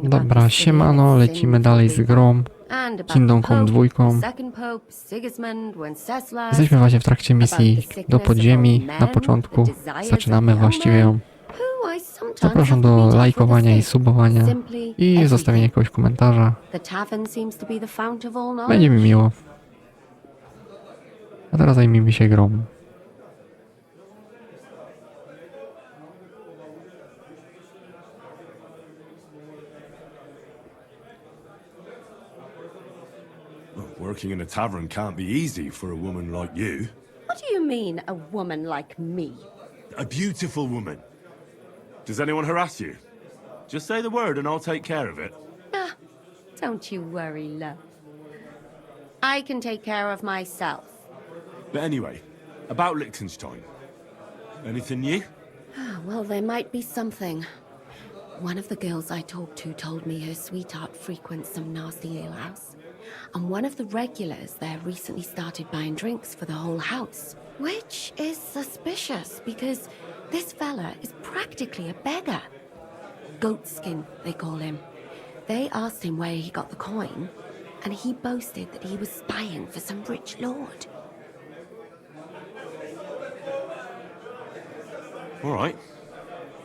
Dobra, siemano, lecimy dalej z grą Kingdom Come 2. Jesteśmy właśnie w trakcie misji do podziemi. Na początku zaczynamy właściwie ją. Zapraszam do lajkowania i subowania i zostawienia jakiegoś komentarza. Będzie mi miło. A teraz zajmijmy się grą. Working in a tavern can't be easy for a woman like you. What do you mean, a woman like me? A beautiful woman. Does anyone harass you? Just say the word and I'll take care of it. Ah, don't you worry, love. I can take care of myself. But anyway, about Liechtenstein. Anything new? Well, there might be something. One of the girls I talked to told me her sweetheart frequents some nasty alehouse. And one of the regulars there recently started buying drinks for the whole house. Which is suspicious, because this fella is practically a beggar. Goatskin, they call him. They asked him where he got the coin, and he boasted that he was spying for some rich lord. All right.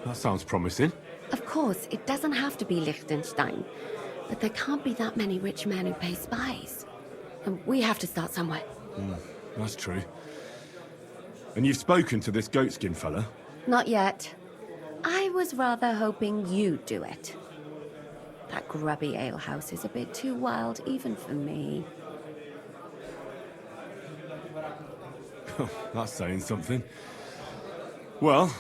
That sounds promising. Of course, it doesn't have to be Liechtenstein, but there can't be that many rich men who pay spies. And we have to start somewhere. That's true. And you've spoken to this goatskin fella? Not yet. I was rather hoping you'd do it. That grubby alehouse is a bit too wild even for me. That's saying something. Well,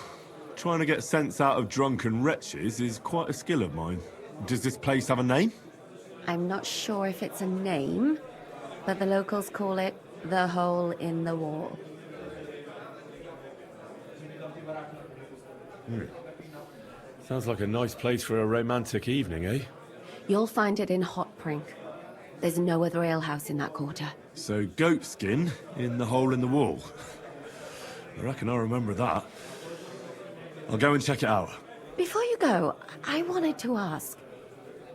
trying to get sense out of drunken wretches is quite a skill of mine. Does this place have a name? I'm not sure if it's a name, but the locals call it the Hole in the Wall. Sounds like a nice place for a romantic evening, eh? You'll find it in Hotprink. There's no other alehouse in that quarter. So goatskin in the hole in the wall. I reckon I remember that. I'll go and check it out. Before you go, I wanted to ask.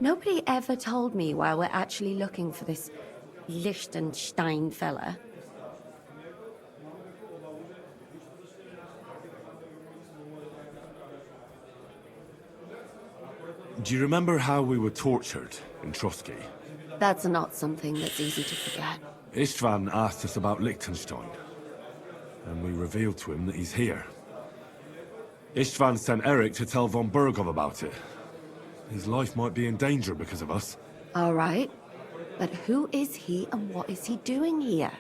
Nobody ever told me why we're actually looking for this Liechtenstein fella. Do you remember how we were tortured in Trotsky? That's not something that's easy to forget. Istvan asked us about Liechtenstein, and we revealed to him that he's here. Istvan sent Eric to tell von Burgov about it. His life might be in danger because of us. All right. But who is he and what is he doing here?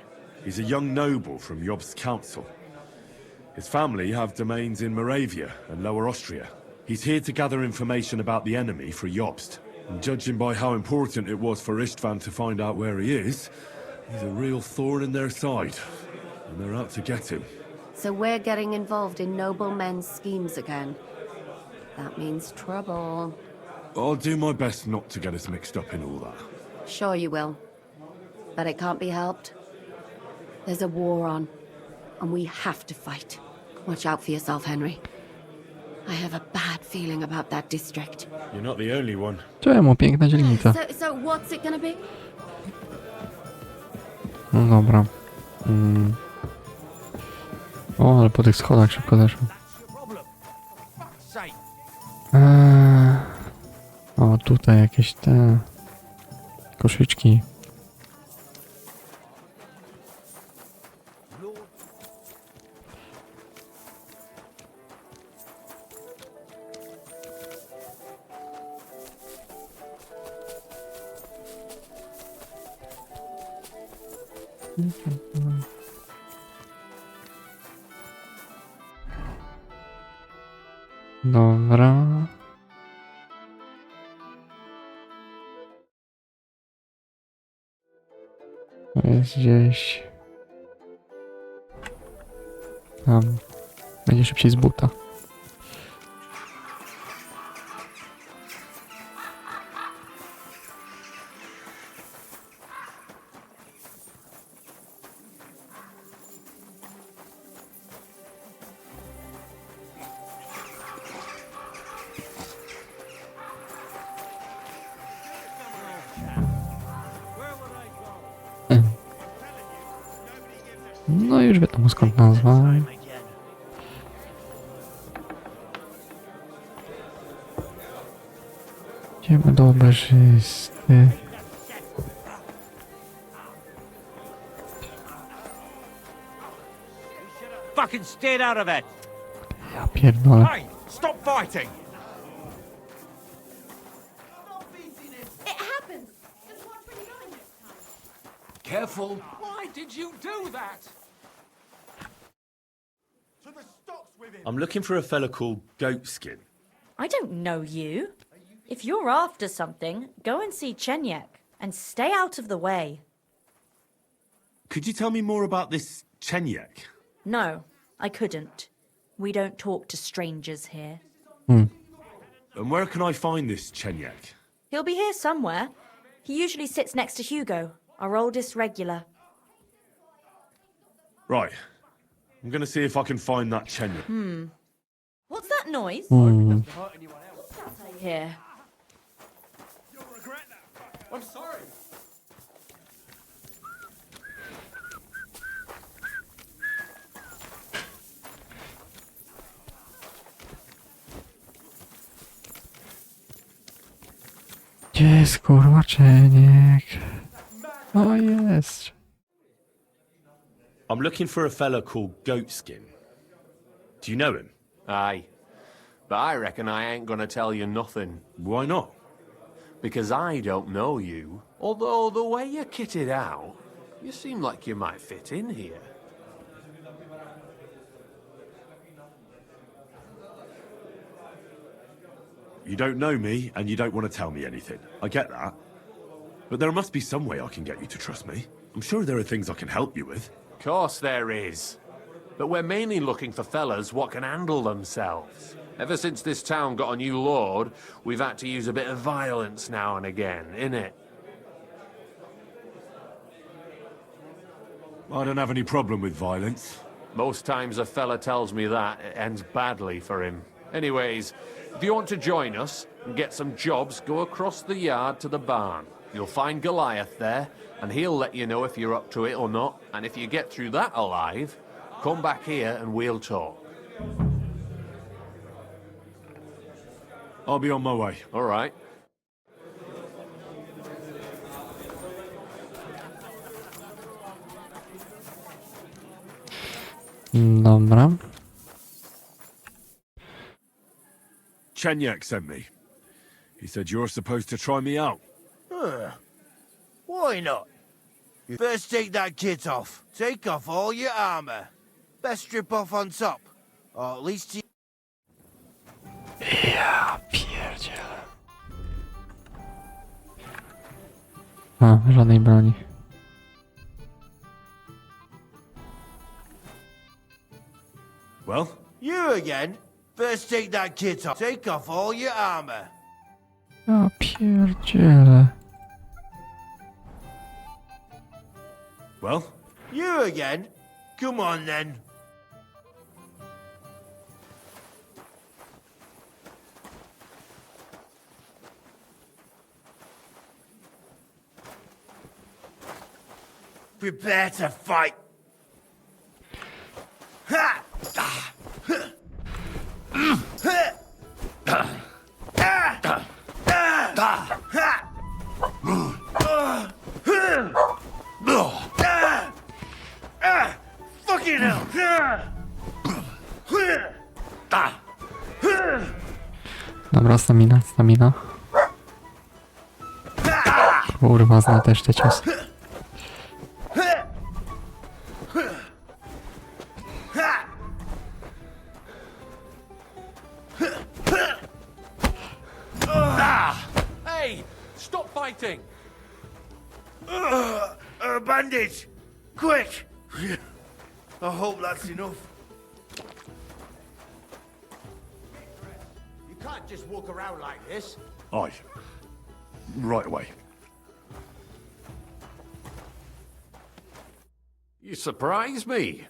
He's a young noble from Jobst's council. His family have domains in Moravia and Lower Austria. He's here to gather information about the enemy for Jobst. And judging by how important it was for Istvan to find out where he is, he's a real thorn in their side. And they're out to get him. So we're getting involved in noble men's schemes again. That means trouble. I'll do my best not to get us mixed up in all that. Sure you will. But it can't be helped. There's a war on, and we have to fight. Watch out for yourself, Henry. I have a bad feeling about that district. You're not the only one. Czemu? Piękna dzielnica. So what's it gonna be? No dobra. O, ale po tych schodach szybko zeszło. O, tutaj jakieś te koszyczki. Dobra. To jest gdzieś... Tam. Będzie szybciej z buta. No już wiadomo skąd nazwa. Idziemy do obeżysty. Fucking stayed out of it. Ja pierdolę. Hey, stop fighting. It happens. Just watch where you're going next time. Careful. Why did you do that? I'm looking for a fella called Goatskin. I don't know you. If you're after something, go and see Chenyek and stay out of the way. Could you tell me more about this Chenyek? No, I couldn't. We don't talk to strangers here. And where can I find this Chenyek? He'll be here somewhere. He usually sits next to Hugo, our oldest regular. Right. I'm gonna see if I can find that Chenyek. What's that noise? Here. I'm sorry. Gdzie jest kurwa Czeniek? O jest. I'm looking for a fella called Goatskin. Do you know him? Aye. But I reckon I ain't gonna tell you nothing. Why not? Because I don't know you. Although the way you're kitted out, you seem like you might fit in here. You don't know me, and you don't want to tell me anything. I get that. But there must be some way I can get you to trust me. I'm sure there are things I can help you with. Course there is. But we're mainly looking for fellas what can handle themselves. Ever since this town got a new lord, we've had to use a bit of violence now and again, innit? I don't have any problem with violence. Most times a fella tells me that, it ends badly for him. Anyways, if you want to join us and get some jobs, go across the yard to the barn. You'll find Goliath there, and he'll let you know if you're up to it or not. And if you get through that alive, come back here and we'll talk. I'll be on my way. All right. Dobra. Chenyek sent me. He said you're supposed to try me out. Why not? You first take that kit off. Take off all your armor. Best strip off on top. Or at least you... Ja pierdzielę. A, żadnej broni. Well, You again? First take that kit off. Take off all your armor. Ja pierdzielę. well, You again? Come on then. Prepare to fight. Ha! Fucking hell! Dobra, stamina, stamina. Kurwa, zna też te ciosy. Hey, stop fighting! A bandage! Quick! I hope that's enough. You can't just walk around like this. aye. Right away. You surprise me.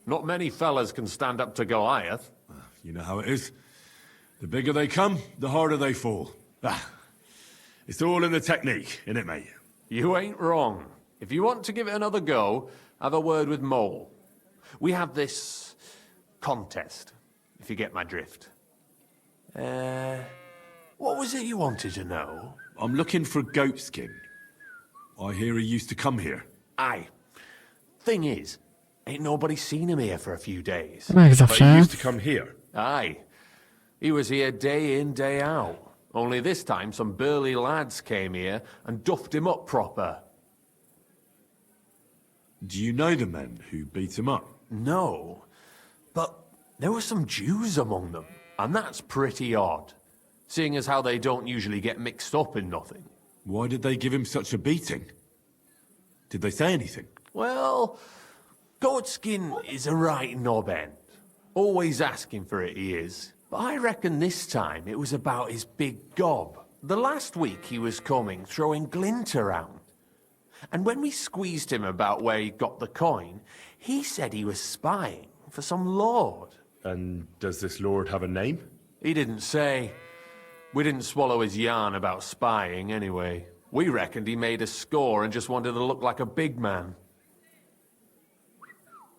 Not many fellas can stand up to Goliath. You know how it is. The bigger they come, the harder they fall. It's all in the technique, innit, mate? You ain't wrong. If you want to give it another go, have a word with Mole. We have this contest, if you get my drift. What was it you wanted to know? I'm looking for goatskin. I hear he used to come here. Aye. Thing is, ain't nobody seen him here for a few days. No jak But he zawsze. used to come here. Aye. He was here day in, day out. Only this time some burly lads came here and duffed him up proper. Do you know the men who beat him up? No, but there were some Jews among them, and that's pretty odd, seeing as how they don't usually get mixed up in nothing. Why did they give him such a beating? Did they say anything? Well, Goatskin is a right knob end. Always asking for it, he is. But I reckon this time it was about his big gob. The last week he was coming, throwing glint around. And when we squeezed him about where he got the coin, he said he was spying for some lord. And does this lord have a name? He didn't say. We didn't swallow his yarn about spying anyway. We reckoned he made a score and just wanted to look like a big man.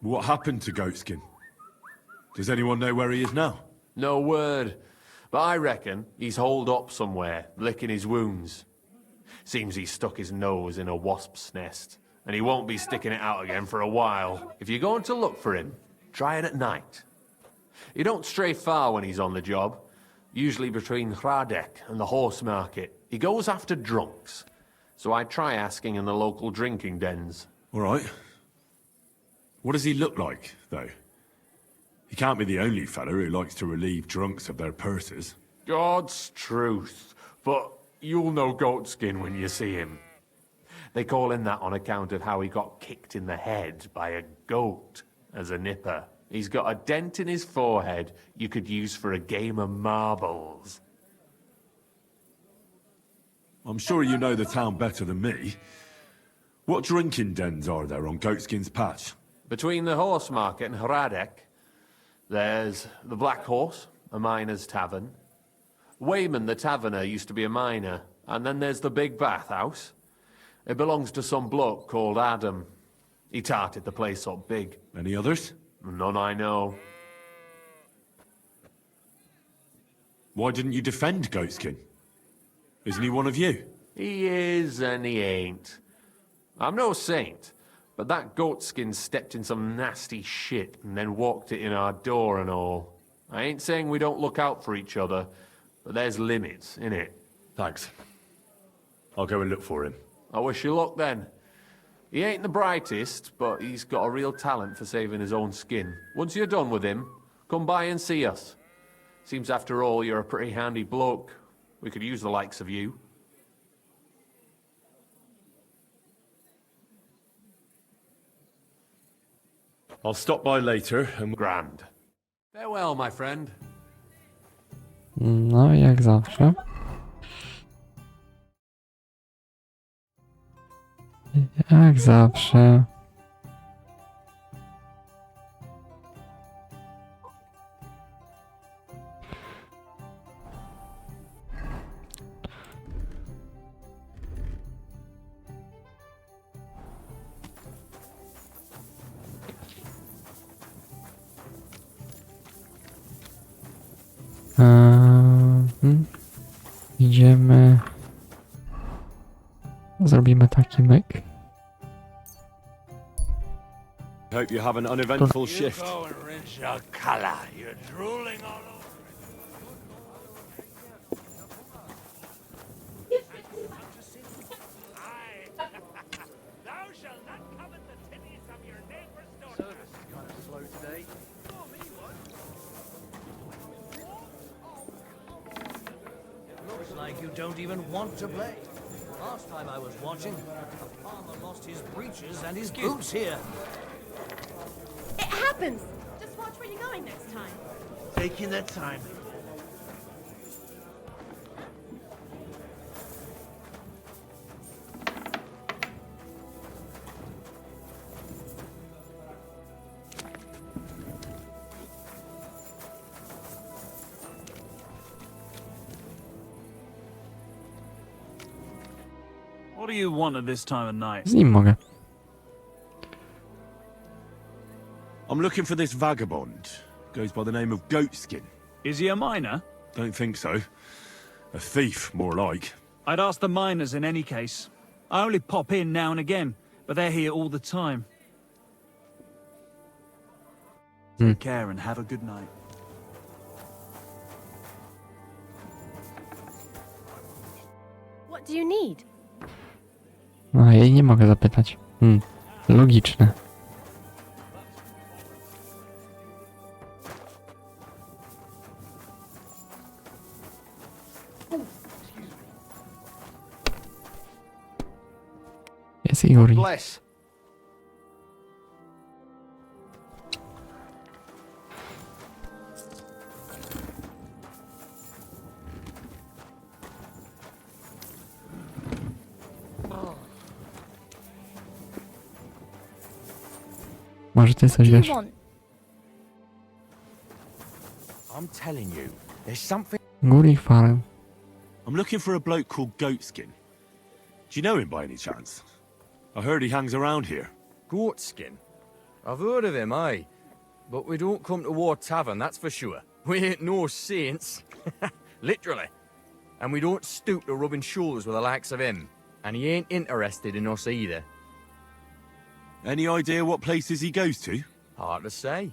What happened to Goatskin? Does anyone know where he is now? No word. But I reckon he's holed up somewhere, licking his wounds. Seems he stuck his nose in a wasp's nest, and he won't be sticking it out again for a while. If you're going to look for him, try it at night. He don't stray far when he's on the job. Usually between Hradek and the horse market. He goes after drunks. So I try asking in the local drinking dens. All right. What does he look like, though? He can't be the only fella who likes to relieve drunks of their purses. God's truth. But you'll know Goatskin when you see him. They call him that on account of how he got kicked in the head by a goat as a nipper. He's got a dent in his forehead you could use for a game of marbles. I'm sure you know the town better than me. What drinking dens are there on Goatskin's Patch? Between the horse market and Hradek, there's the Black Horse, a miner's tavern. Wayman the taverner used to be a miner. And then there's the Big Bathhouse. It belongs to some bloke called Adam. He tarted the place up big. Any others? None I know. Why didn't you defend Goatskin? Isn't he one of you? He is and he ain't. I'm no saint, but that Goatskin stepped in some nasty shit and then walked it in our door and all. I ain't saying we don't look out for each other, but there's limits, innit? Thanks. I'll go and look for him. I wish you luck then. He ain't the brightest, but he's got a real talent for saving his own skin. Once you're done with him, come by and see us. Seems after all you're a pretty handy bloke. We could use the likes of you. I'll stop by later and... Grand. Farewell, my friend. No, jak zawsze. Jak zawsze. Idziemy. Zrobimy taki myk. Hope you have an uneventful shift. Go and rinse your collar. You're drooling all over. Thou shalt not covet the tinnies of your neighbor's daughter. Service is kind of slow today. Looks like you don't even want to play. Last time I was watching, a farmer lost his breeches and his boots here. It happens! Just watch where you're going next time. Taking their time. What do you want at this time of night? Z nim mogę. I'm looking for this vagabond. Goes by the name of Goatskin. Is he a miner? Don't think so. A thief, more like. I'd ask the miners in any case. I only pop in now and again, but they're here all the time. Take care and have a good night. What do you need? No, jej nie mogę zapytać. Logiczne. Jest Igor. Bless. Może ty coś wiesz? I'm telling you, there's something. Górnik Farm. I'm looking for a bloke called Goatskin. Do you know him by any chance? I heard he hangs around here. Goatskin. I've heard of him, aye. But we don't come to War Tavern, that's for sure. We ain't no saints. Literally. And we don't stoop to rubbing shoulders with the likes of him. And he ain't interested in us either. Any idea what places he goes to? Hard to say.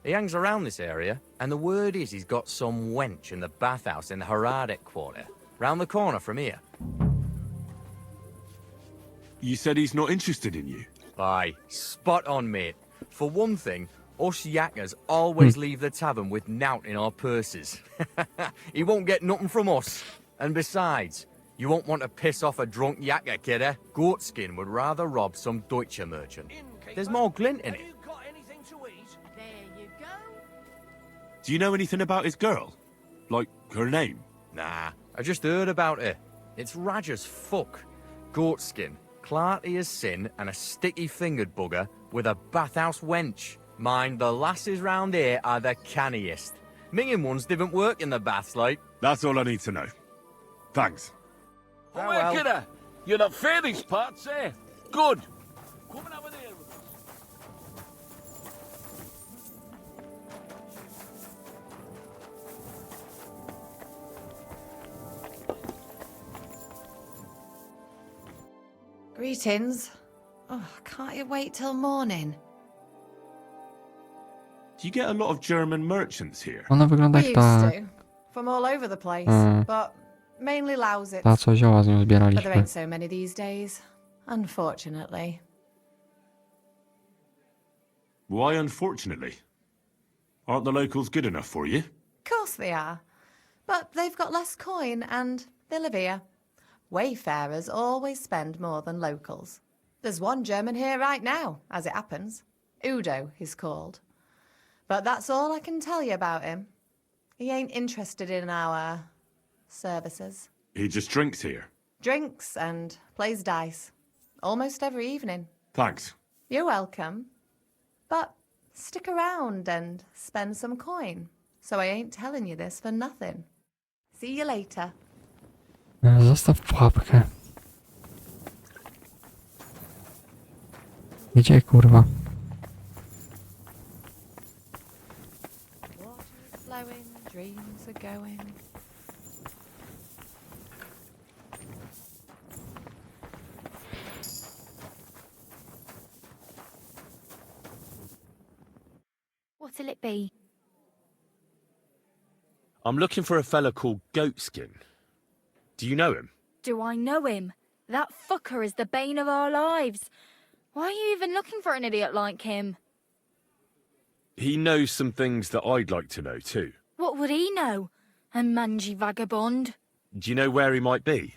He hangs around this area, and the word is he's got some wench in the bathhouse in the Heradic quarter, round the corner from here. You said he's not interested in you. Aye, spot on, mate. For one thing, us yakkers always leave the tavern with nowt in our purses. He won't get nothing from us. And besides, you won't want to piss off a drunk yakker, kidder. Goatskin would rather rob some Deutsche merchant. There's more glint in it. Have you got anything to eat? There you go. Do you know anything about his girl? Like, her name? Nah, I just heard about her. It's raj as fuck. Goatskin, clarty as sin, and a sticky-fingered bugger with a bathhouse wench. Mind, the lasses round here are the canniest. Minging ones didn't work in the baths, like. That's all I need to know. Thanks. Oh, well. Kidder, you're not fair these parts, eh? Good. Come and have a deal with us. Greetings. Oh, can't you wait till morning? Do you get a lot of German merchants here? Ona wygląda We jak used ta, to. From all over the place, but mainly Lausitz. ta co zioła z nią But there zbieraliśmy. ain't so many these days, unfortunately. Why, unfortunately? Aren't the locals good enough for you? Of course they are. But they've got less coin and they live here. Wayfarers always spend more than locals. There's one German here right now, as it happens. Udo, he's called. But that's all I can tell you about him. He ain't interested in our services. He just drinks here. Drinks and plays dice. Almost every evening. Thanks. You're welcome. But stick around and spend some coin. So I ain't telling you this for nothing. See you later. Zostaw pułapkę. Gdzie kurwa? Water's flowing, dreams are going. What'll it be? I'm looking for a fella called Goatskin. Do you know him? Do I know him? That fucker is the bane of our lives. Why are you even looking for an idiot like him? He knows some things that I'd like to know too. What would he know? A mangy vagabond? Do you know where he might be?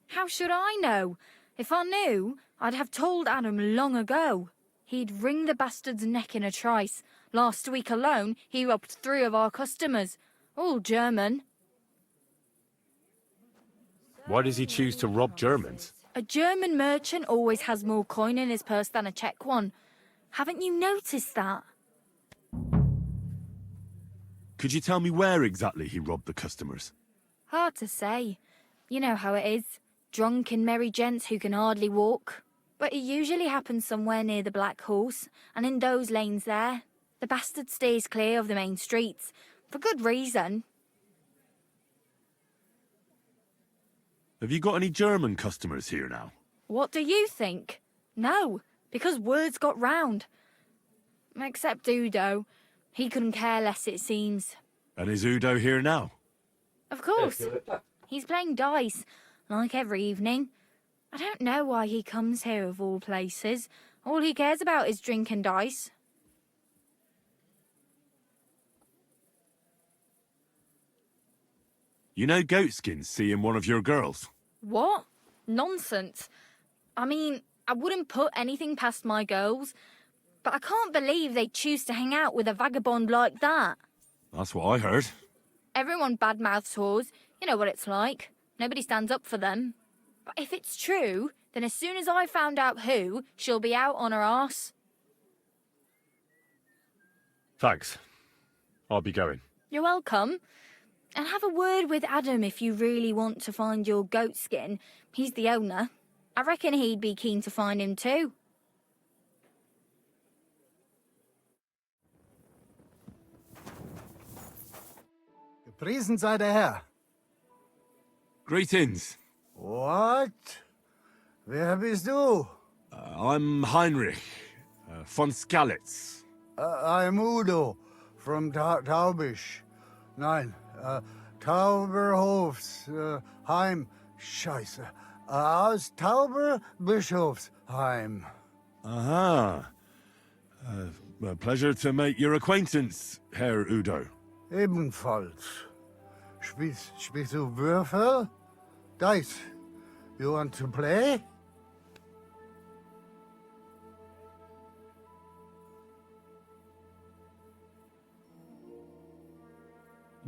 How should I know? If I knew, I'd have told Adam long ago. He'd wring the bastard's neck in a trice. Last week alone, he robbed 3 of our customers. All German. Why does he choose to rob Germans? A German merchant always has more coin in his purse than a Czech one. Haven't you noticed that? Could you tell me where exactly he robbed the customers? Hard to say. You know how it is. Drunk and merry gents who can hardly walk. But it usually happens somewhere near the Black Horse, and in those lanes there. The bastard stays clear of the main streets, for good reason. Have you got any German customers here now? What do you think? No, because words got round. Except Udo. He couldn't care less, it seems. And is Udo here now? Of course. He's playing dice, like every evening. I don't know why he comes here of all places. All he cares about is drink and dice. You know Goatskin's seeing one of your girls? What? Nonsense. I mean, I wouldn't put anything past my girls, but I can't believe they choose to hang out with a vagabond like that. That's what I heard. Everyone badmouths whores. You know what it's like. Nobody stands up for them. But if it's true, then as soon as I found out who, she'll be out on her arse. Thanks. I'll be going. You're welcome. And have a word with Adam if you really want to find your goat skin. He's the owner. I reckon he'd be keen to find him too. Gepriesen sei der Herr. Greetings. What? Wer bist du? I'm Heinrich, von Skalitz. I'm Udo, from Taubisch. Nein, Tauberhofs, Heim. Scheiße. Aus Tauberbischofsheim. Aha. A pleasure to make your acquaintance, Herr Udo. Ebenfalls. Spielst du Würfel? Dice. You want to play?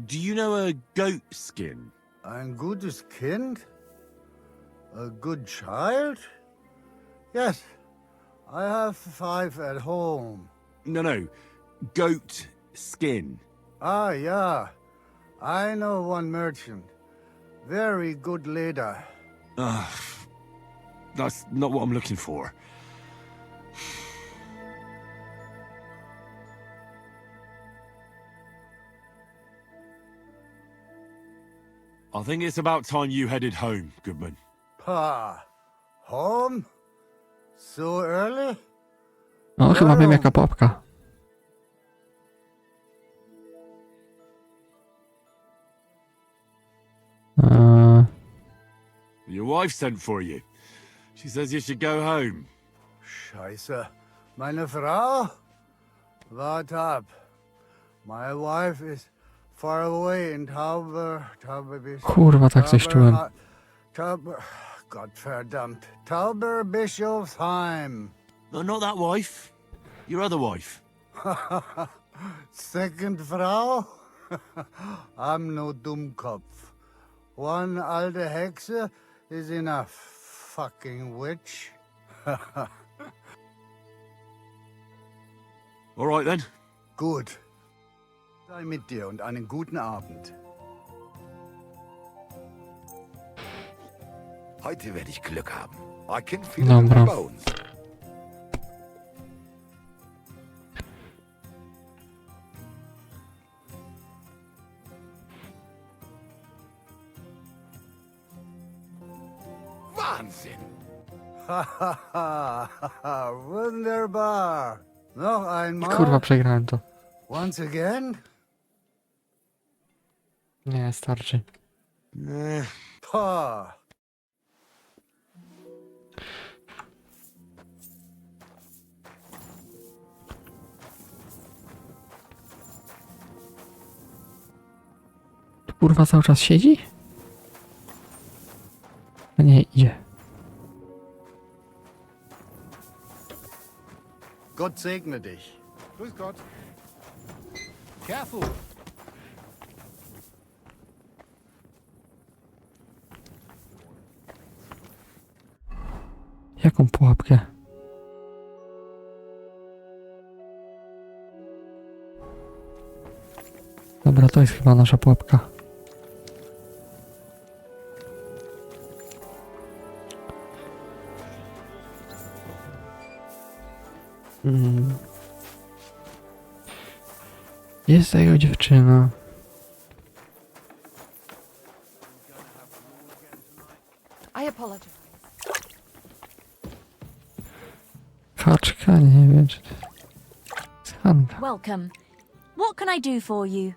Do you know a goat skin? Ein gutes Kind? A good child? Yes, I have 5 at home. No. Goat skin. Ah, yeah. I know one merchant. Very good leader. That's not what I'm looking for. I think it's about time you headed home, Goodman. Pa. Home? So early? No, chyba wiem jaka pułapka. Your wife sent for you. She says you should go home. Scheiße. Meine Frau? Wart ab. My wife is far away in Kurwa, tak coś czułem. Gottverdammt. Tauberbischofsheim. No, not that wife. Your other wife. Second Frau? I'm no Dummkopf. One alte Hexe is enough. Fucking witch. All right then. Gut. Sei mit dir und einen guten Abend. Heute werde ich Glück haben. I can feel it in my Dobra. bones. Wahnsinn! Wunderbar. Noch einmal. Kurwa, przegrałem to. Once again? Nie, starczy. Pa. Kurwa, cały czas siedzi? A nie, idzie. Gott segne dich. Grüß Gott. Careful. Jaką pułapkę? Dobra, to jest chyba nasza pułapka. Jest ta jego dziewczyna. I apologize. Kaczka, nie wiem czy... Hanka. Welcome. What can I do for you?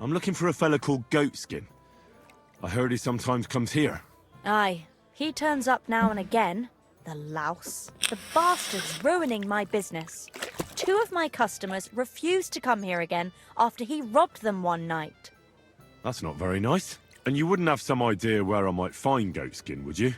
I'm looking for a fella called Goatskin. I heard he sometimes comes here. Aye, he turns up now and again. The louse. The bastard's ruining my business. 2 of my customers refused to come here again after he robbed them one night. That's not very nice. And you wouldn't have some idea where I might find Goatskin, would you?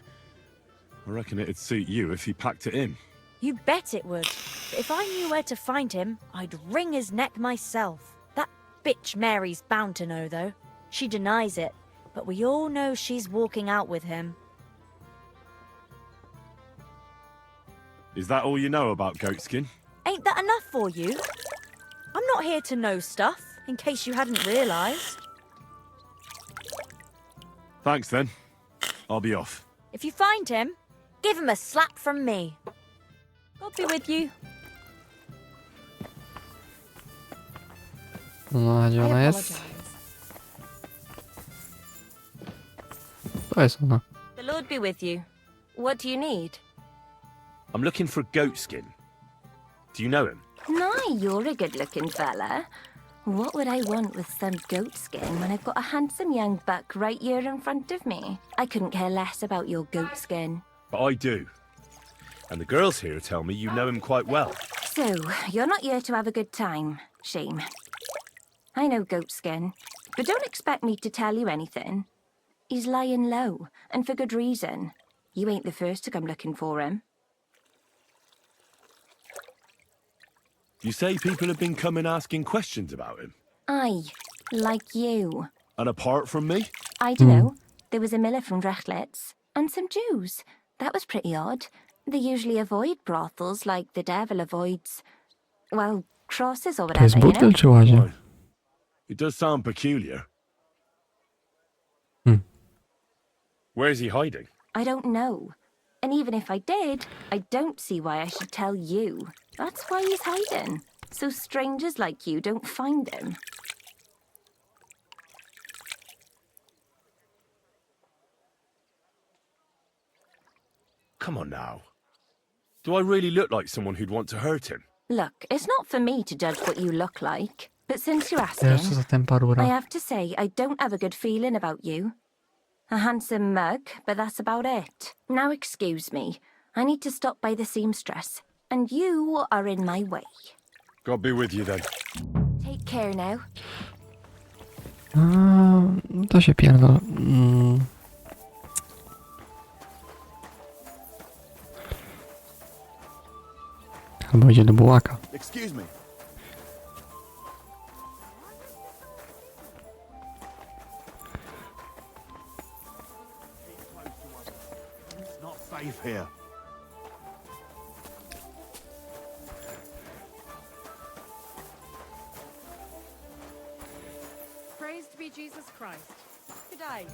I reckon it'd suit you if he packed it in. You bet it would. But if I knew where to find him, I'd wring his neck myself. That bitch Mary's bound to know, though. She denies it, but we all know she's walking out with him. Is that all you know about Goatskin? Ain't that enough for you? I'm not here to know stuff, in case you hadn't realised. Thanks then. I'll be off. If you find him, give him a slap from me. God be with you. No, a gdzie ona jest? To jest ona. The Lord be with you. What do you need? I'm looking for Goatskin. Do you know him? My, you're a good-looking fella. What would I want with some goat skin when I've got a handsome young buck right here in front of me? I couldn't care less about your goat skin. But I do. And the girls here tell me you know him quite well. So, you're not here to have a good time. Shame. I know goat skin, but don't expect me to tell you anything. He's lying low, and for good reason. You ain't the first to come looking for him. You say people have been coming asking questions about him? Aye, like you. And apart from me? I dunno. There was a miller from Rechlitz, and some Jews. That was pretty odd. They usually avoid brothels like the devil avoids, well, crosses or To jest whatever, you know? burdel czy łazie? It does sound peculiar. Hmm. Where is he hiding? I don't know. And even if I did, I don't see why I should tell you. That's why he's hiding. So strangers like you don't find him. Come on now. Do I really look like someone who'd want to hurt him? Look, it's not for me to judge what you look like. But since you're Wiesz, co asking, za tempa I rura. have to say I don't have a good feeling about you. A handsome mug, but that's about it. Now excuse me. I need to stop by the seamstress. And you are in my way. God be with you then. Take care now. To się pierdol. Albo idzie do Bułaka. Excuse me. It's not safe here. Praised be Jesus Christ. Good day.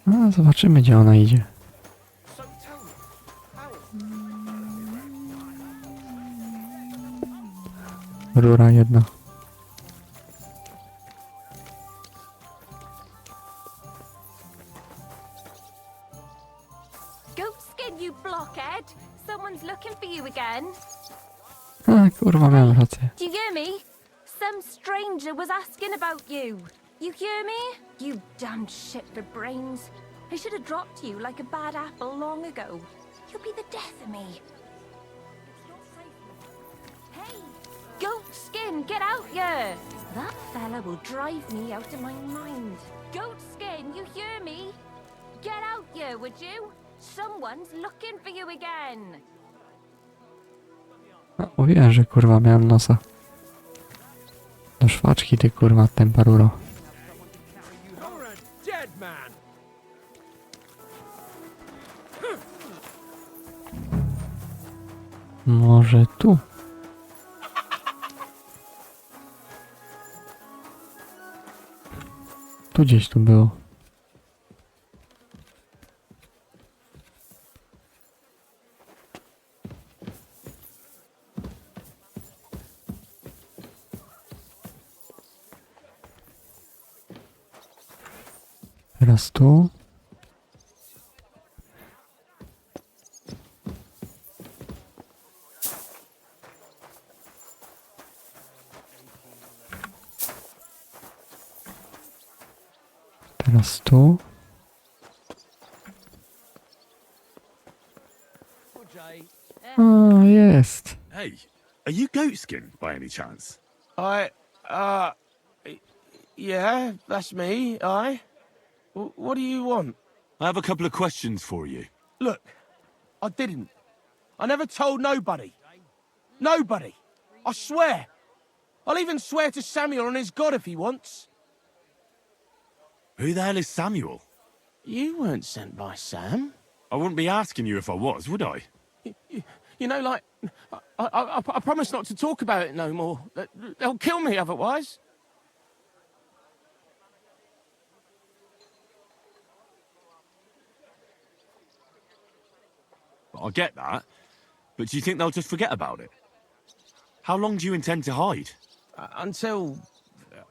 No, zobaczymy, gdzie ona idzie. So tell me, how Rura jedna. Goatskin, you blockhead! Someone's looking for you again. A, kurwa, miałem rację. Do you hear me? Some stranger was asking about you. You hear me? You damned shit for brains. I should have dropped you like a bad apple long ago. You'll be the death of me. Hey, Goatskin, get out here! That fella will drive me out of my mind. Goatskin, you hear me? Get out here, would you? Someone's looking for you again. No, mówiłem, że kurwa miałem nosa. Do szwaczki, ty kurwa, tempa ruro. You're a dead man. Może tu? Tu gdzieś tu było. Teraz tu. Teraz tu. A, jest. Hey, are you goatskin by any chance? Yeah, that's me, What do you want? I have a couple of questions for you. Look, I didn't. I never told nobody. Nobody. I swear. I'll even swear to Samuel on his God if he wants. Who the hell is Samuel? You weren't sent by Sam. I wouldn't be asking you if I was, would I? You know, like, I promise not to talk about it no more. They'll kill me otherwise. I get that, but do you think they'll just forget about it? How long do you intend to hide? Until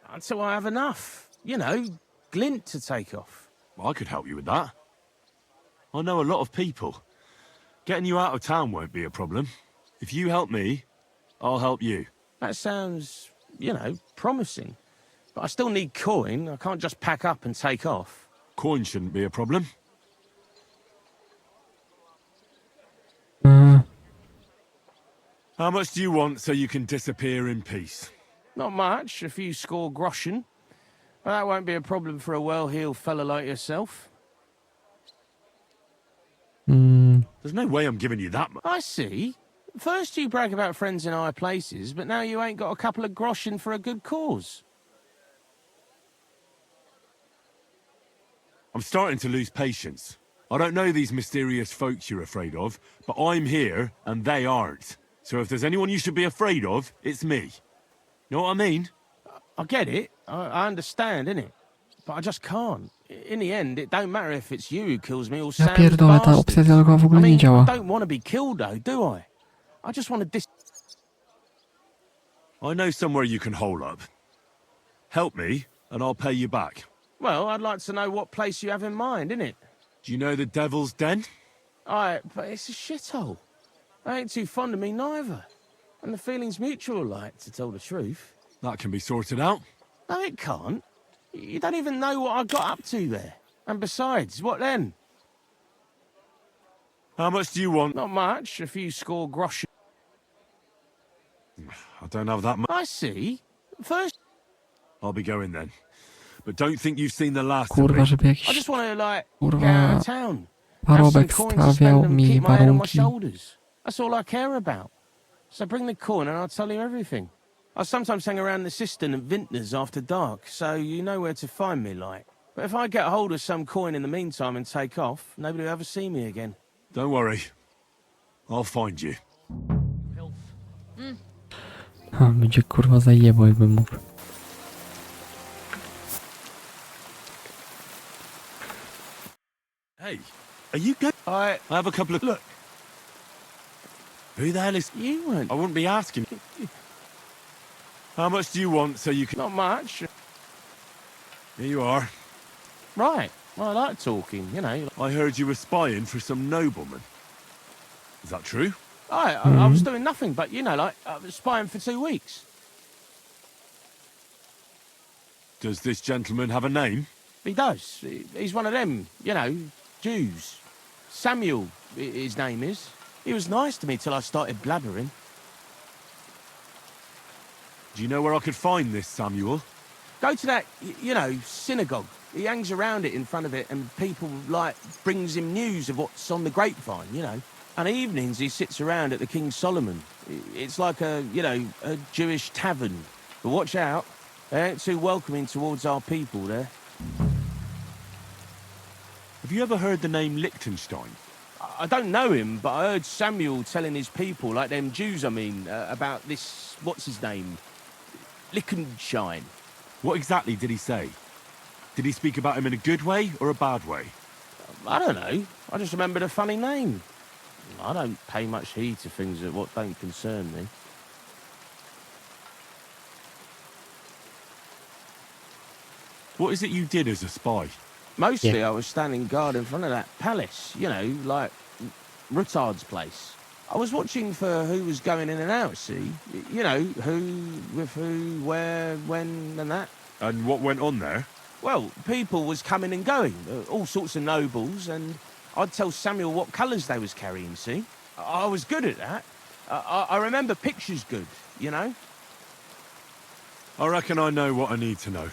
I have enough. You know, glint to take off. I could help you with that. I know a lot of people. Getting you out of town won't be a problem. If you help me, I'll help you. That sounds, you know, promising. But I still need coin. I can't just pack up and take off. Coin shouldn't be a problem. How much do you want so you can disappear in peace? Not much, a few score groschen. But that won't be a problem for a well-heeled fella like yourself. There's no way I'm giving you that much. I see. First you brag about friends in high places, but now you ain't got a couple of groschen for a good cause. I'm starting to lose patience. I don't know these mysterious folks you're afraid of, but I'm here and they aren't. So if there's anyone you should be afraid of, it's me. Know what I mean? I get it. I understand, innit? But I just can't. In the end, it don't matter if it's you who kills me or Ja Sam's pierdolę, ta opcja dialogowa w ogóle nie działa. I don't want to be killed though, do I? I just want to I know somewhere you can hole up. Help me, and I'll pay you back. Well, I'd like to know what place you have in mind, innit? Do you know the Devil's Den? But it's a shithole. They ain't too fond of me neither. And the feeling's mutual, like, to tell the truth. That can be sorted out. No, it can't. You don't even know what I got up to there. And besides, what then? How much do you want? Not much, a few score groschen. I don't have that much. I see. First... I'll be going then. But don't think you've seen the last Kurwa, of me. żeby I jakiś just want to, like, kurwa get out of town. parobek stawiał mi Keep my head on my warunki. shoulders. That's all I care about. So bring the coin and I'll tell you everything. I sometimes hang around the cistern at Vintners after dark, so you know where to find me, like. But if I get hold of some coin in the meantime and take off, nobody will ever see me again. Don't worry. I'll find you. Będzie kurwa zajebał, jakbym mógł. Hey, are you good? I have a couple of... Look. Who the hell is... You weren't... I wouldn't be asking. How much do you want so you can... Not much. Here you are. Right. Well, I like talking, you know. I heard you were spying for some nobleman. Is that true? I was doing nothing but, you know, like, I was spying for 2 weeks. Does this gentleman have a name? He does. He's one of them, you know, Jews. Samuel, his name is. He was nice to me till I started blabbering. Do you know where I could find this Samuel? Go to that, you know, synagogue. He hangs around it in front of it and people, like, brings him news of what's on the grapevine, you know. And evenings he sits around at the King Solomon. It's like a, you know, a Jewish tavern. But watch out, they ain't too welcoming towards our people there. Have you ever heard the name Liechtenstein? I don't know him, but I heard Samuel telling his people, like them Jews, I mean, about this, what's his name? Liechtenstein. What exactly did he say? Did he speak about him in a good way or a bad way? I don't know. I just remembered a funny name. I don't pay much heed to things that what don't concern me. What is it you did as a spy? Mostly I was standing guard in front of that palace, you know, like Rutard's place. I was watching for who was going in and out, see? You know, who, with who, where, when, and that. And what went on there? Well, people was coming and going, all sorts of nobles, and I'd tell Samuel what colours they was carrying, see? I was good at that. I remember pictures good, you know? I reckon I know what I need to know.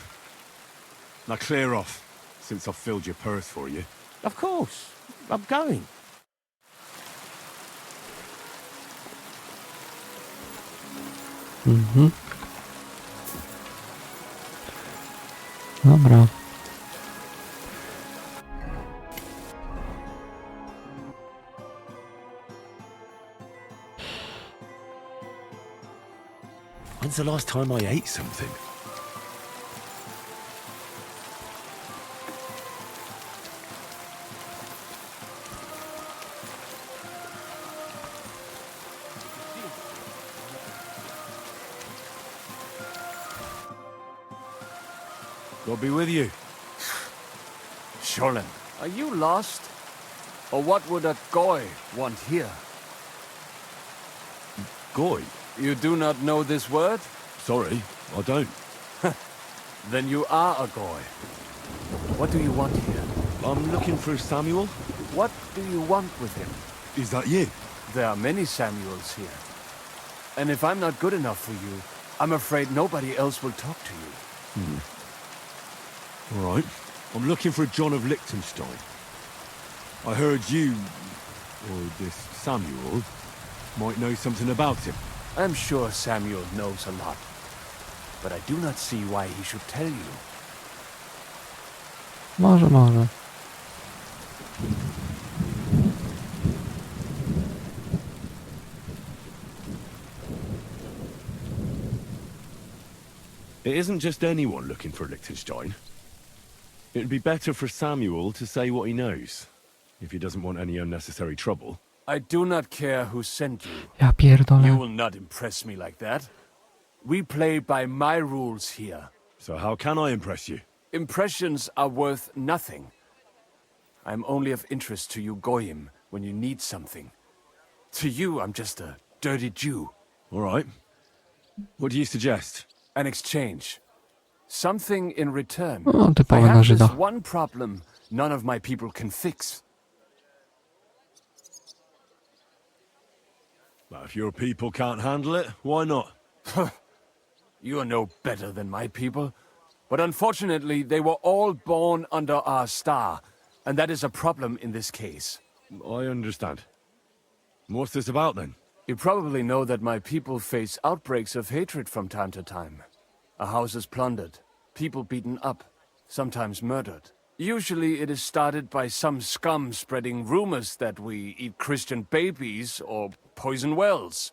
Now clear off, since I've filled your purse for you. Of course. I'm going. Mhm. Dobra. When's the last time I ate something? God be with you. Sholem, are you lost? Or what would a goy want here? Goy? You do not know this word? Sorry, I don't. Then you are a goy. What do you want here? I'm looking for Samuel. What do you want with him? Is that you? There are many Samuels here. And if I'm not good enough for you, I'm afraid nobody else will talk to you. All right. I'm looking for John of Liechtenstein. I heard you, or this Samuel, might know something about him. I'm sure Samuel knows a lot. But I do not see why he should tell you. Może. It isn't just anyone looking for Liechtenstein. It'd be better for Samuel to say what he knows, if he doesn't want any unnecessary trouble. I do not care who sent you. Ja pierdolę. You will not impress me like that. We play by my rules here. So how can I impress you? Impressions are worth nothing. I'm only of interest to you Goyim when you need something. To you, I'm just a dirty Jew. All right. What do you suggest? An exchange. Something in return. O, I typowe na have this Żyda. one problem none of my people can fix. Well, if your people can't handle it, why not? You are no better than my people. But unfortunately, they were all born under our star, and that is a problem in this case. I understand. What's this about, then? You probably know that my people face outbreaks of hatred from time to time. A house is plundered, people beaten up, sometimes murdered. Usually it is started by some scum spreading rumors that we eat Christian babies or poison wells.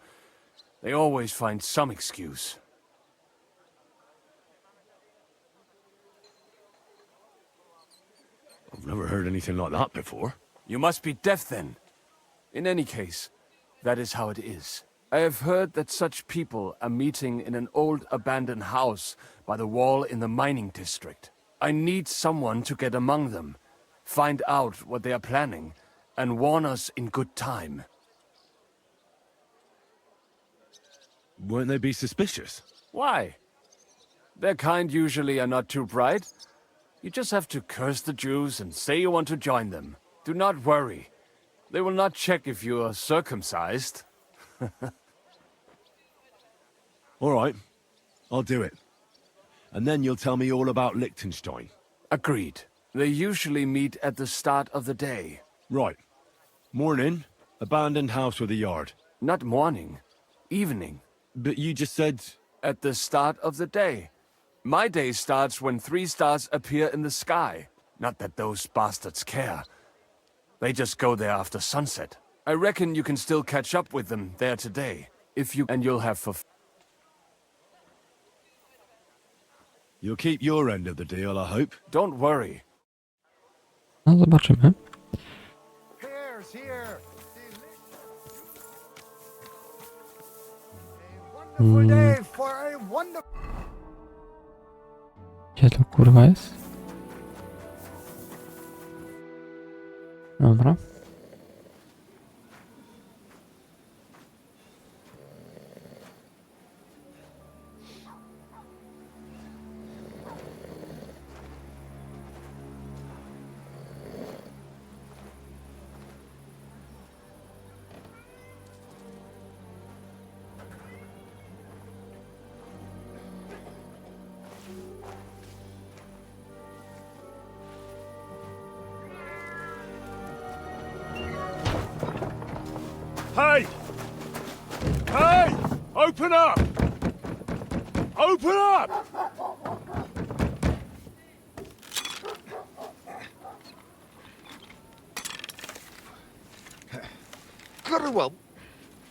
They always find some excuse. I've never heard anything like that before. You must be deaf then. In any case, that is how it is. I have heard that such people are meeting in an old abandoned house by the wall in the mining district. I need someone to get among them, find out what they are planning, and warn us in good time. Won't they be suspicious? Why? Their kind usually are not too bright. You just have to curse the Jews and say you want to join them. Do not worry. They will not check if you are circumcised. All right. I'll do it. And then you'll tell me all about Liechtenstein. Agreed. They usually meet at the start of the day. Right. Morning, abandoned house with a yard. Not morning. Evening. But you just said... At the start of the day. My day starts when 3 stars appear in the sky. Not that those bastards care. They just go there after sunset. I reckon you can still catch up with them there today. If you... And you'll have for... You'll keep your end of the deal, I hope. Don't worry. No, zobaczymy. Here's here. A wonderful day for a wonderful... Gdzie to kurwa jest? Dobra. Hey! Hey! Open up! Open up! Kurwa,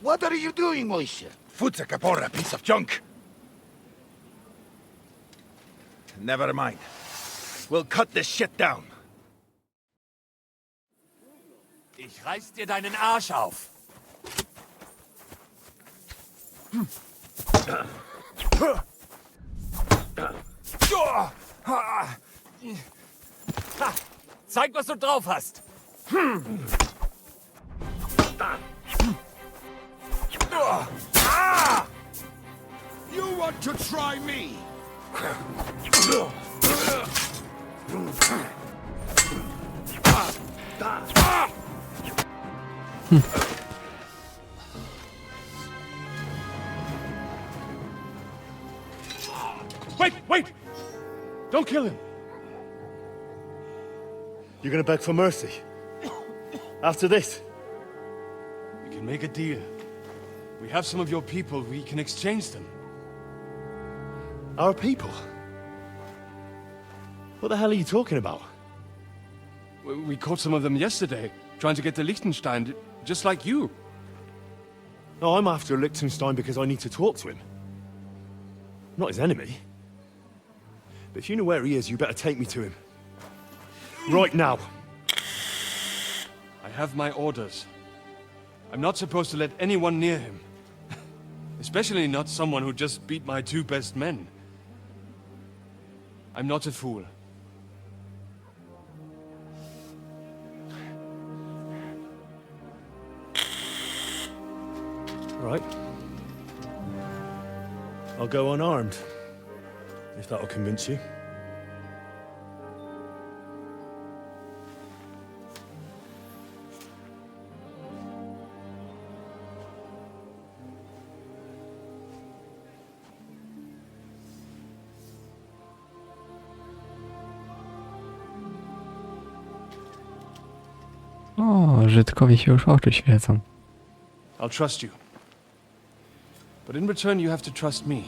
what are you doing, Moishe? Futsa Capora, piece of junk. Never mind. We'll cut this shit down. Ich reiß dir deinen Arsch auf. Zeig, was du drauf hast. You want to try me? Wait, wait! Don't kill him! You're gonna beg for mercy? After this? We can make a deal. We have some of your people, we can exchange them. Our people? What the hell are you talking about? We caught some of them yesterday, trying to get to Liechtenstein, just like you. No, I'm after Liechtenstein because I need to talk to him. I'm not his enemy. But if you know where he is, you better take me to him. Right now. I have my orders. I'm not supposed to let anyone near him. Especially not someone who just beat my 2 best men. I'm not a fool. Right. I'll go unarmed. If that'll convince you. O, Żydkowi się już oczy świecą. I'll trust you. But in return you have to trust me.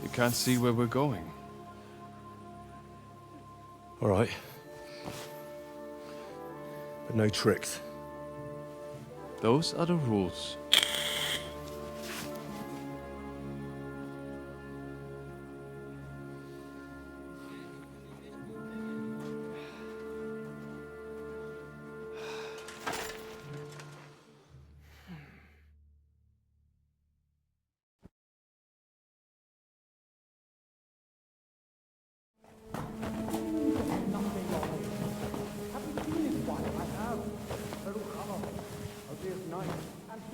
You can't see where we're going. All right. But no tricks. Those are the rules.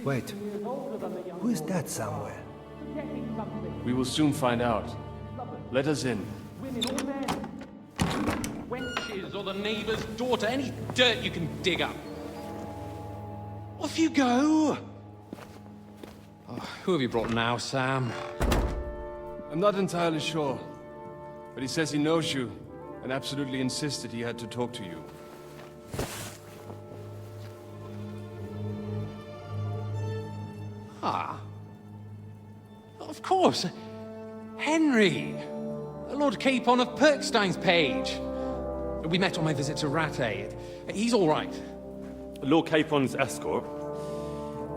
Wait, who is that somewhere? We will soon find out. Let us in. Wenches or the neighbour's daughter, any dirt you can dig up. Off you go! Oh, who have you brought now, Sam? I'm not entirely sure. But he says he knows you and absolutely insisted he had to talk to you. Ah. Of course. Henry. Lord Capon of Perkstein's page. We met on my visit to Rattay. He's all right. Lord Capon's escort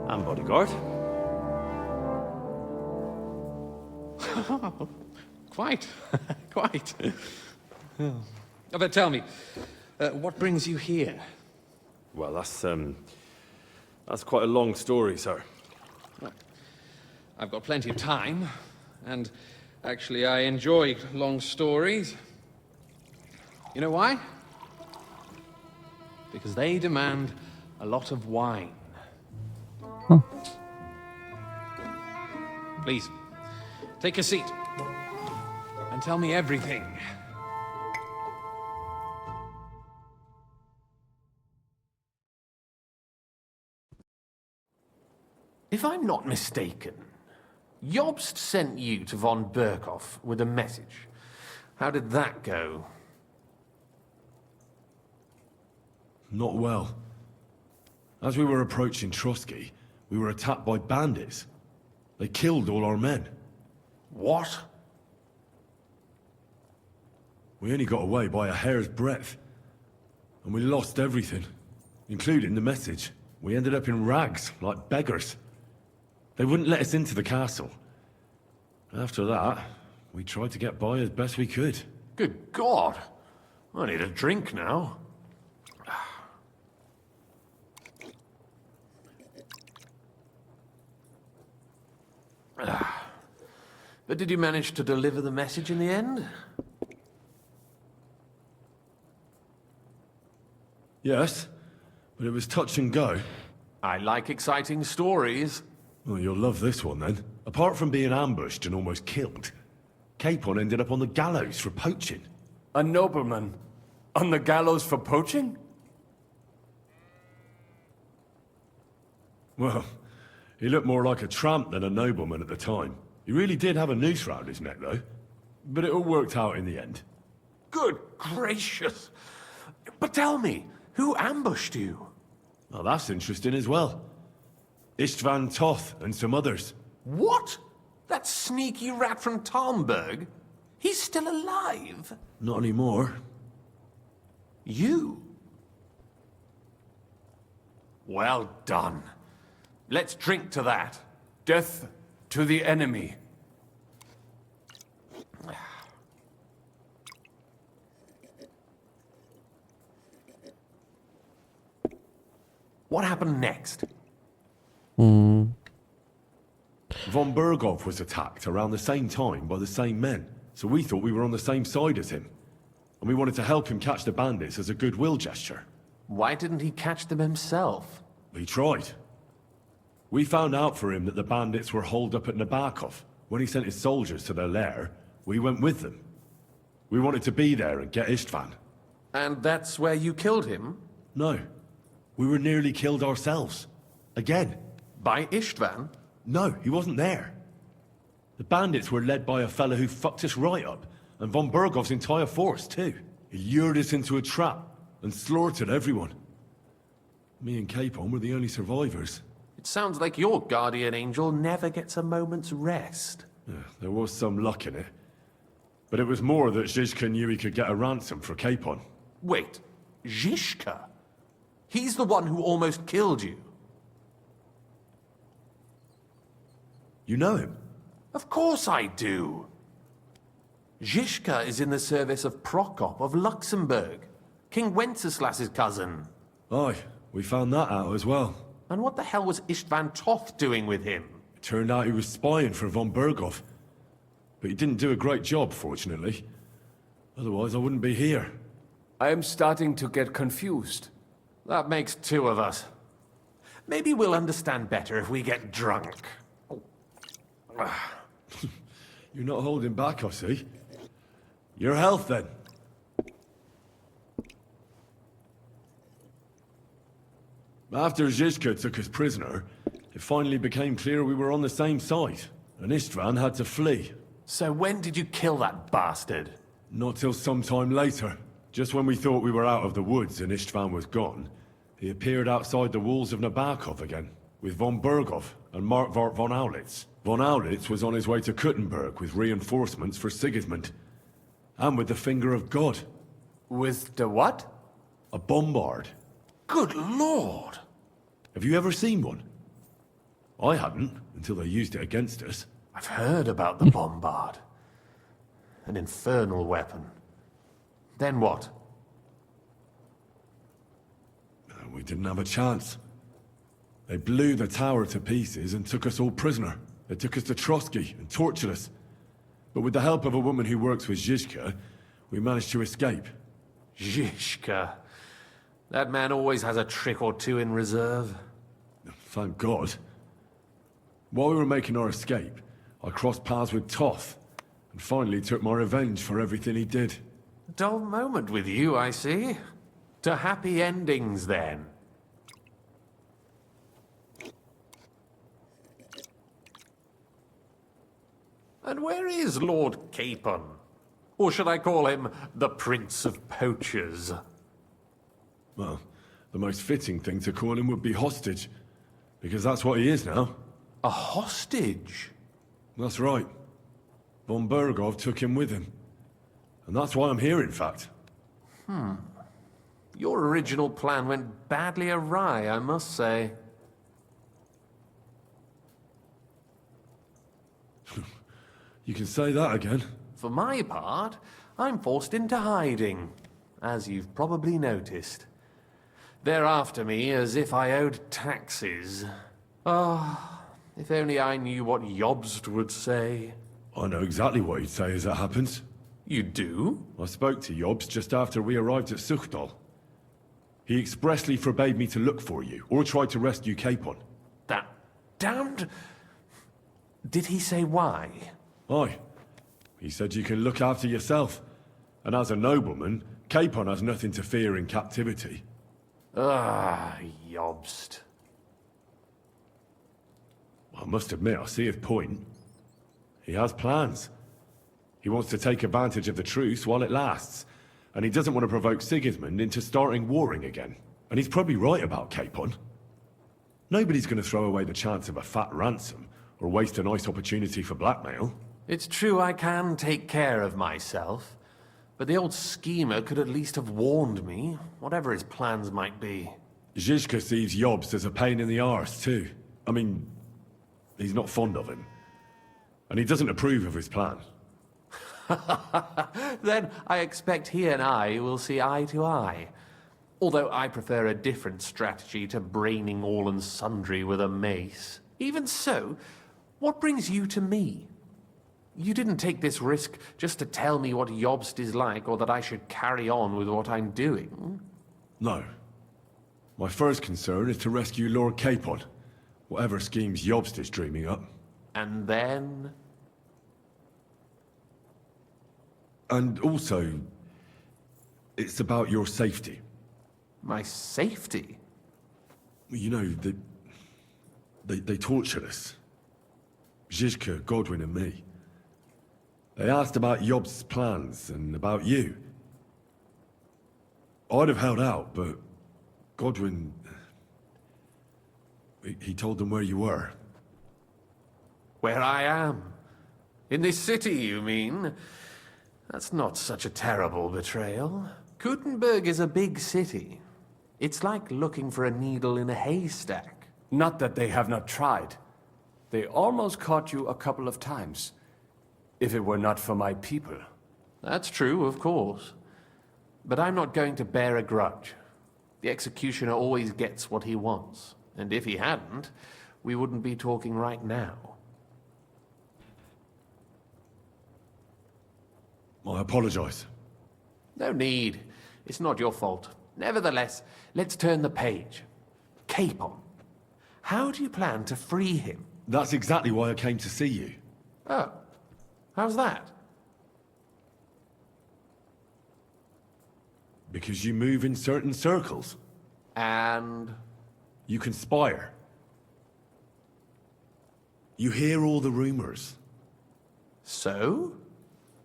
and bodyguard. Quite. Quite. Oh, but tell me, what brings you here? Well, that's quite a long story, sir. Well, I've got plenty of time, and actually I enjoy long stories. You know why? Because they demand a lot of wine. Please, take a seat and tell me everything. If I'm not mistaken, Jobst sent you to von Berkhoff with a message. How did that go? Not well. As we were approaching Trotsky, we were attacked by bandits. They killed all our men. What? We only got away by a hair's breadth. And we lost everything, including the message. We ended up in rags, like beggars. They wouldn't let us into the castle. After that, we tried to get by as best we could. Good God! I need a drink now. But did you manage to deliver the message in the end? Yes, but it was touch and go. I like exciting stories. Well, you'll love this one then. Apart from being ambushed and almost killed, Capon ended up on the gallows for poaching. A nobleman? On the gallows for poaching? Well, he looked more like a tramp than a nobleman at the time. He really did have a noose round his neck, though. But it all worked out in the end. Good gracious! But tell me, who ambushed you? Well, that's interesting as well. Istvan Toth and some others. What? That sneaky rat from Talmberg? He's still alive? Not anymore. You? Well done. Let's drink to that. Death to the enemy. What happened next? Von Berghoff was attacked around the same time by the same men, so we thought we were on the same side as him. And we wanted to help him catch the bandits as a goodwill gesture. Why didn't he catch them himself? He tried. We found out for him that the bandits were holed up at Nabokov. When he sent his soldiers to their lair, we went with them. We wanted to be there and get Istvan. And that's where you killed him? No. We were nearly killed ourselves. Again. By Istvan? No, he wasn't there. The bandits were led by a fella who fucked us right up, and von Bergov's entire force, too. He lured us into a trap and slaughtered everyone. Me and Capon were the only survivors. It sounds like your guardian angel never gets a moment's rest. Yeah, there was some luck in it. But it was more that Zizka knew he could get a ransom for Capon. Wait, Zizka? He's the one who almost killed you. You know him? Of course I do. Zizka is in the service of Prokop of Luxembourg, King Wenceslas's cousin. Aye, we found that out as well. And what the hell was Istvan Toth doing with him? It turned out he was spying for von Berghoff. But he didn't do a great job, fortunately. Otherwise, I wouldn't be here. I am starting to get confused. That makes two of us. Maybe we'll understand better if we get drunk. You're not holding back, I see. Your health, then. After Zizka took us prisoner, it finally became clear we were on the same side, and Istvan had to flee. So when did you kill that bastard? Not till some time later. Just when we thought we were out of the woods and Istvan was gone, he appeared outside the walls of Nabokov again, with von Berghoff and Markvart von Aulitz. Von Aulitz was on his way to Kuttenberg with reinforcements for Sigismund. And with the finger of God. With the what? A bombard. Good lord! Have you ever seen one? I hadn't, until they used it against us. I've heard about the bombard. An infernal weapon. Then what? We didn't have a chance. They blew the tower to pieces and took us all prisoner. They took us to Trotsky and tortured us. But with the help of a woman who works with Zizka, we managed to escape. Zhishka. That man always has a trick or two in reserve. Thank God. While we were making our escape, I crossed paths with Toth, and finally took my revenge for everything he did. Dull moment with you, I see. To happy endings, then. And where is Lord Capon? Or should I call him the Prince of Poachers? Well, the most fitting thing to call him would be hostage, because that's what he is now. A hostage? That's right. Von Bergov took him with him. And that's why I'm here, in fact. Your original plan went badly awry, I must say. You can say that again. For my part, I'm forced into hiding, as you've probably noticed. They're after me as if I owed taxes. Ah, if only I knew what Jobst would say. I know exactly what he'd say as it happens. You do? I spoke to Jobst just after we arrived at Suchdal. He expressly forbade me to look for you, or try to rescue Capon. That damned... Did he say why? Aye. He said you can look after yourself. And as a nobleman, Capon has nothing to fear in captivity. Ah, Jobst. I must admit, I see his point. He has plans. He wants to take advantage of the truce while it lasts. And he doesn't want to provoke Sigismund into starting warring again. And he's probably right about Capon. Nobody's going to throw away the chance of a fat ransom, or waste a nice opportunity for blackmail. It's true I can take care of myself, but the old schemer could at least have warned me, whatever his plans might be. Zhizka sees Jobst as a pain in the arse, too. I mean, he's not fond of him. And he doesn't approve of his plan. Then I expect he and I will see eye to eye. Although I prefer a different strategy to braining all and sundry with a mace. Even so, what brings you to me? You didn't take this risk just to tell me what Jobst is like, or that I should carry on with what I'm doing. No. My first concern is to rescue Lord Capon, whatever schemes Jobst is dreaming up. And then? And also, it's about your safety. My safety? You know, they tortured us. Zhizka, Godwin and me. They asked about Jobst's plans and about you. I'd have held out, but Godwin... He told them where you were. Where I am? In this city, you mean? That's not such a terrible betrayal. Gutenberg is a big city. It's like looking for a needle in a haystack. Not that they have not tried. They almost caught you a couple of times. If it were not for my people. That's true, of course. But I'm not going to bear a grudge. The executioner always gets what he wants. And if he hadn't, we wouldn't be talking right now. I apologize. No need. It's not your fault. Nevertheless, let's turn the page. Capon. How do you plan to free him? That's exactly why I came to see you. Oh. How's that? Because you move in certain circles. And? You conspire. You hear all the rumors. So?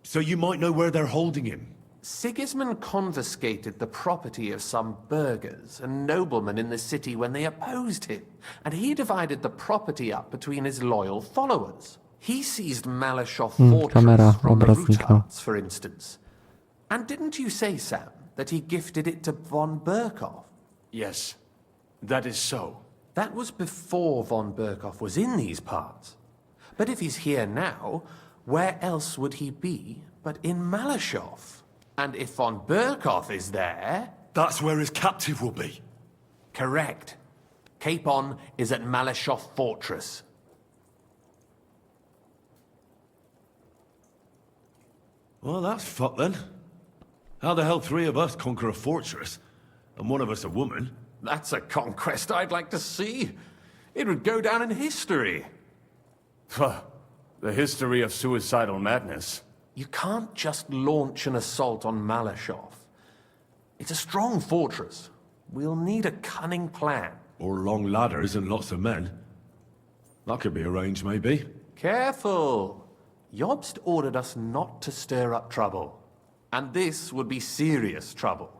So you might know where they're holding him. Sigismund confiscated the property of some burghers and noblemen in the city when they opposed him, and he divided the property up between his loyal followers. He seized Malashov Fortress from the Rutards, for instance. And didn't you say, Sam, that he gifted it to von Berkhoff? Yes, that is so. That was before von Berkhoff was in these parts. But if he's here now, where else would he be but in Malashov? And if von Berkhoff is there... That's where his captive will be. Correct. Capon is at Malashov Fortress. Well, that's fucked then. How the hell 3 of us conquer a fortress, and one of us a woman? That's a conquest I'd like to see. It would go down in history. The history of suicidal madness. You can't just launch an assault on Malashov. It's a strong fortress. We'll need a cunning plan. Or long ladders and lots of men. That could be arranged, maybe. Careful! Jobst ordered us not to stir up trouble. And this would be serious trouble.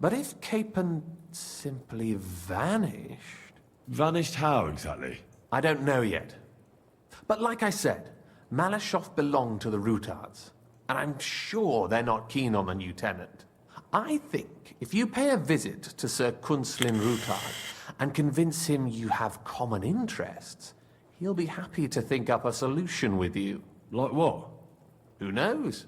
But if Capon simply vanished... Vanished how, exactly? I don't know yet. But like I said, Malashov belonged to the Rutards. And I'm sure they're not keen on the new tenant. I think if you pay a visit to Sir Kunslin Rutard and convince him you have common interests, he'll be happy to think up a solution with you. Like what? Who knows?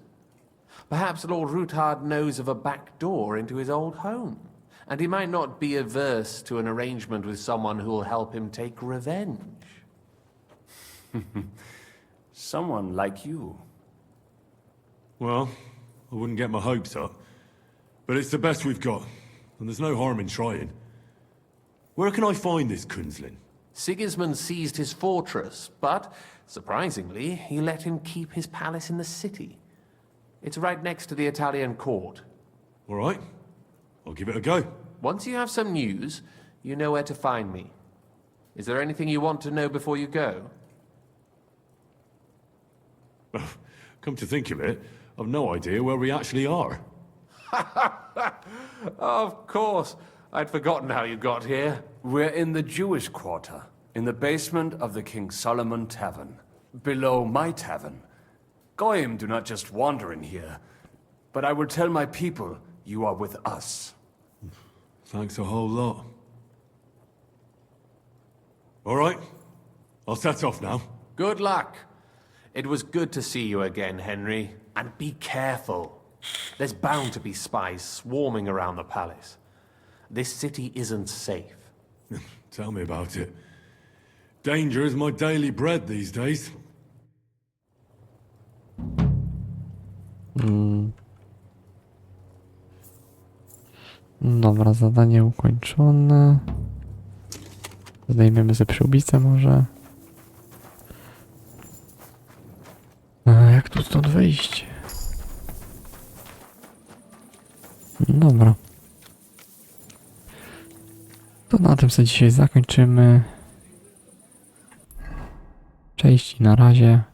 Perhaps Lord Rutard knows of a back door into his old home, and he might not be averse to an arrangement with someone who'll help him take revenge. Someone like you. Well, I wouldn't get my hopes up. But it's the best we've got, and there's no harm in trying. Where can I find this Kunslin? Sigismund seized his fortress, but, surprisingly, he let him keep his palace in the city. It's right next to the Italian court. All right. I'll give it a go. Once you have some news, you know where to find me. Is there anything you want to know before you go? Come to think of it, I've no idea where we actually are. Of course. I'd forgotten how you got here. We're in the Jewish quarter, in the basement of the King Solomon Tavern, below my tavern. Goyim do not just wander in here, but I will tell my people you are with us. Thanks a whole lot. All right, I'll set off now. Good luck. It was good to see you again, Henry. And be careful. There's bound to be spies swarming around the palace. This city isn't safe. Tell me about it. Danger is my daily bread these days. Dobra, zadanie ukończone. Zdejmiemy ze przyłbicę może. A jak tu stąd wyjść? Dobra. To na tym sobie dzisiaj zakończymy. Cześć i na razie.